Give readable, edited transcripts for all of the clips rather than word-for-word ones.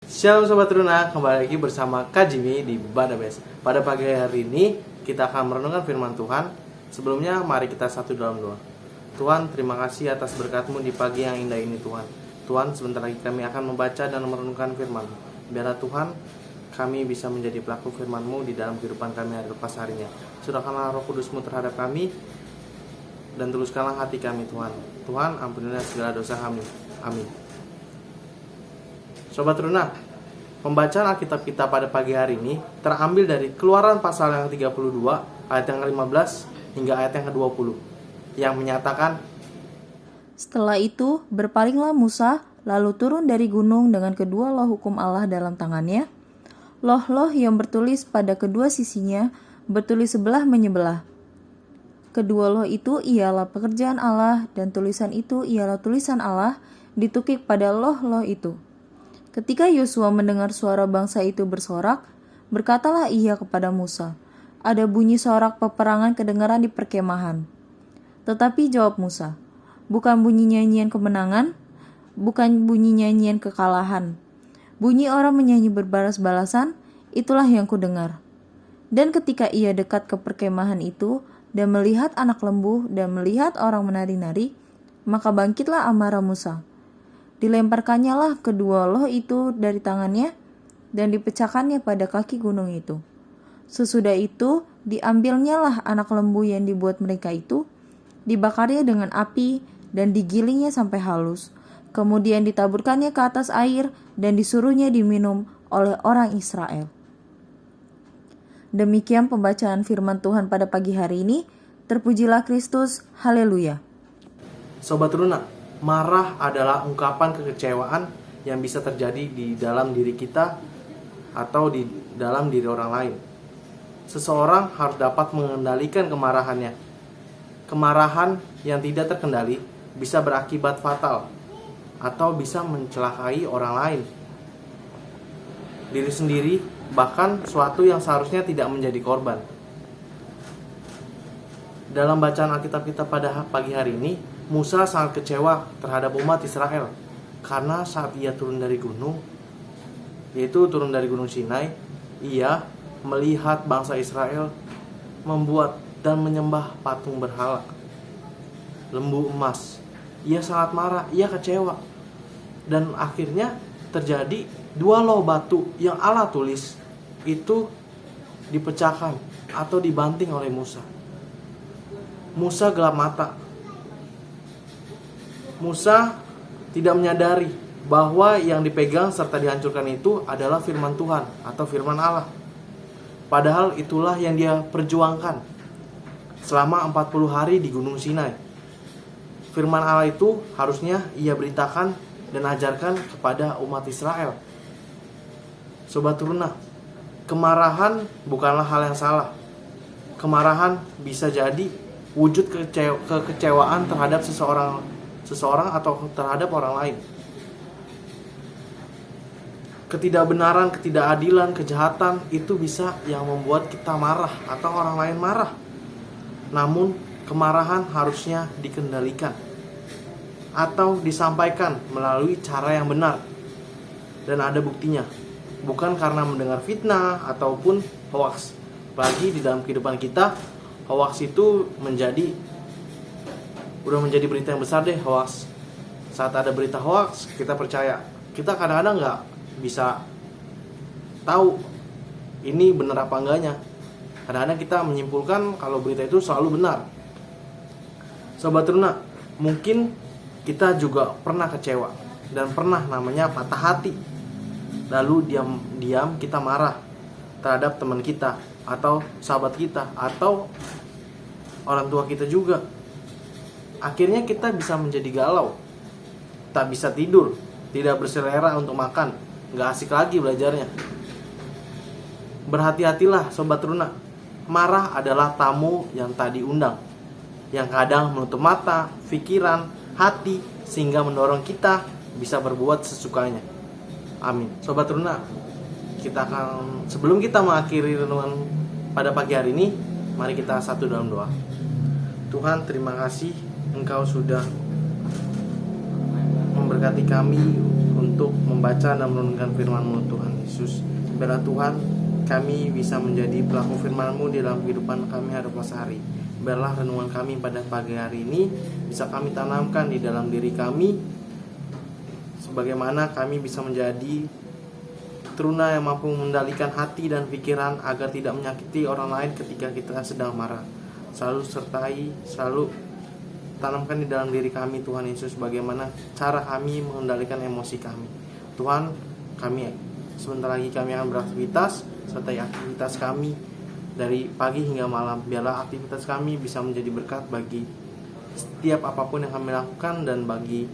Shalom Sobat Runa, kembali lagi bersama Kak Jimmy di Badabes. Pada pagi hari ini kita akan merenungkan firman Tuhan. Sebelumnya mari kita satu dalam doa. Tuhan, terima kasih atas berkat-Mu di pagi yang indah ini Tuhan. Tuhan, sebentar lagi kami akan membaca dan merenungkan firman-Mu. Biarlah Tuhan, kami bisa menjadi pelaku firman-Mu di dalam kehidupan kami hari lepas harinya. Curahkanlah Roh Kudus-Mu terhadap kami dan tuluskanlah hati kami Tuhan. Tuhan, ampunilah segala dosa kami. Amin. Sobat Runa, pembacaan Alkitab kita pada pagi hari ini terambil dari Keluaran pasal yang 32 ayat yang ke-15 hingga ayat yang ke-20 yang menyatakan, Setelah itu berpalinglah Musa lalu turun dari gunung dengan kedua loh hukum Allah dalam tangannya. Loh-loh yang bertulis pada kedua sisinya bertulis sebelah menyebelah. Kedua loh itu ialah pekerjaan Allah dan tulisan itu ialah tulisan Allah ditukik pada loh-loh itu. Ketika Yosua mendengar suara bangsa itu bersorak, berkatalah ia kepada Musa, "Ada bunyi sorak peperangan kedengaran di perkemahan." Tetapi jawab Musa, "Bukan bunyi nyanyian kemenangan, bukan bunyi nyanyian kekalahan. Bunyi orang menyanyi berbalas-balasan, itulah yang kudengar." Dan ketika ia dekat ke perkemahan itu dan melihat anak lembu dan melihat orang menari-nari, maka bangkitlah amarah Musa. Dilemparkannya lah kedua loh itu dari tangannya dan dipecahkannya pada kaki gunung itu. Sesudah itu diambilnya lah anak lembu yang dibuat mereka itu, dibakarnya dengan api dan digilingnya sampai halus. Kemudian ditaburkannya ke atas air dan disuruhnya diminum oleh orang Israel. Demikian pembacaan firman Tuhan pada pagi hari ini. Terpujilah Kristus, haleluya. Sobat Runa, marah adalah ungkapan kekecewaan yang bisa terjadi di dalam diri kita atau di dalam diri orang lain. Seseorang harus dapat mengendalikan kemarahannya. Kemarahan yang tidak terkendali bisa berakibat fatal atau bisa mencelakai orang lain, diri sendiri, bahkan suatu yang seharusnya tidak menjadi korban. Dalam bacaan Alkitab kita pada pagi hari ini, Musa sangat kecewa terhadap umat Israel karena saat ia turun dari gunung, yaitu turun dari gunung Sinai, ia melihat bangsa Israel membuat dan menyembah patung berhala, lembu emas. Ia sangat marah, ia kecewa. Dan akhirnya terjadi dua loh batu yang Allah tulis itu dipecahkan atau dibanting oleh Musa. Musa gelap mata. Musa tidak menyadari bahwa yang dipegang serta dihancurkan itu adalah firman Tuhan atau firman Allah. Padahal itulah yang dia perjuangkan selama 40 hari di Gunung Sinai. Firman Allah itu harusnya ia beritakan dan ajarkan kepada umat Israel. Sobat Runa, kemarahan bukanlah hal yang salah. Kemarahan bisa jadi wujud kekecewaan terhadap seseorang atau terhadap orang lain. Ketidakbenaran, ketidakadilan, kejahatan itu bisa yang membuat kita marah atau orang lain marah. Namun kemarahan harusnya dikendalikan atau disampaikan melalui cara yang benar dan ada buktinya, bukan karena mendengar fitnah ataupun hoaks. Apalagi di dalam kehidupan kita, hoaks itu udah menjadi berita yang besar deh, hoaks. Saat ada berita hoaks, kita percaya. Kita kadang-kadang nggak bisa tahu ini benar apa enggaknya. Kadang-kadang kita menyimpulkan kalau berita itu selalu benar. Sobat Runa, mungkin kita juga pernah kecewa dan pernah namanya patah hati. Lalu diam-diam kita marah terhadap teman kita atau sahabat kita atau orang tua kita juga. Akhirnya kita bisa menjadi galau, tak bisa tidur, tidak berselera untuk makan, gak asik lagi belajarnya. Berhati-hatilah Sobat Runa, marah adalah tamu yang tak diundang, yang kadang menutup mata, pikiran, hati, sehingga mendorong kita bisa berbuat sesukanya. Amin. Sobat Runa, sebelum kita mengakhiri renungan pada pagi hari ini, Mari kita satu dalam doa. Tuhan, terima kasih Engkau sudah memberkati kami untuk membaca dan merenungkan firman-Mu Tuhan Yesus. Biarlah Tuhan kami bisa menjadi pelaku firman-Mu di dalam kehidupan kami hari. Biarlah renungan kami pada pagi hari ini bisa kami tanamkan di dalam diri kami, sebagaimana kami bisa menjadi teruna yang mampu mengendalikan hati dan pikiran agar tidak menyakiti orang lain ketika kita sedang marah. Selalu tanamkan di dalam diri kami Tuhan Yesus, bagaimana cara kami mengendalikan emosi kami. Tuhan, sebentar lagi kami akan beraktivitas, sertai aktivitas kami dari pagi hingga malam. Biarlah aktivitas kami bisa menjadi berkat bagi setiap apapun yang kami lakukan dan bagi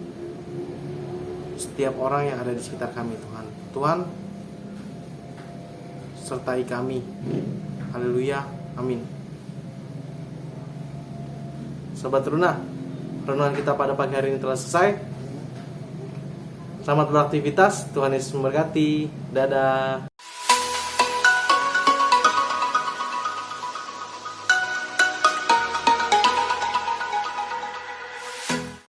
setiap orang yang ada di sekitar kami Tuhan. Tuhan, sertai kami. Haleluya, amin. Sobat Teruna, renungan kita pada pagi hari ini telah selesai. Selamat beraktivitas, Tuhan Yesus memberkati. Dadah.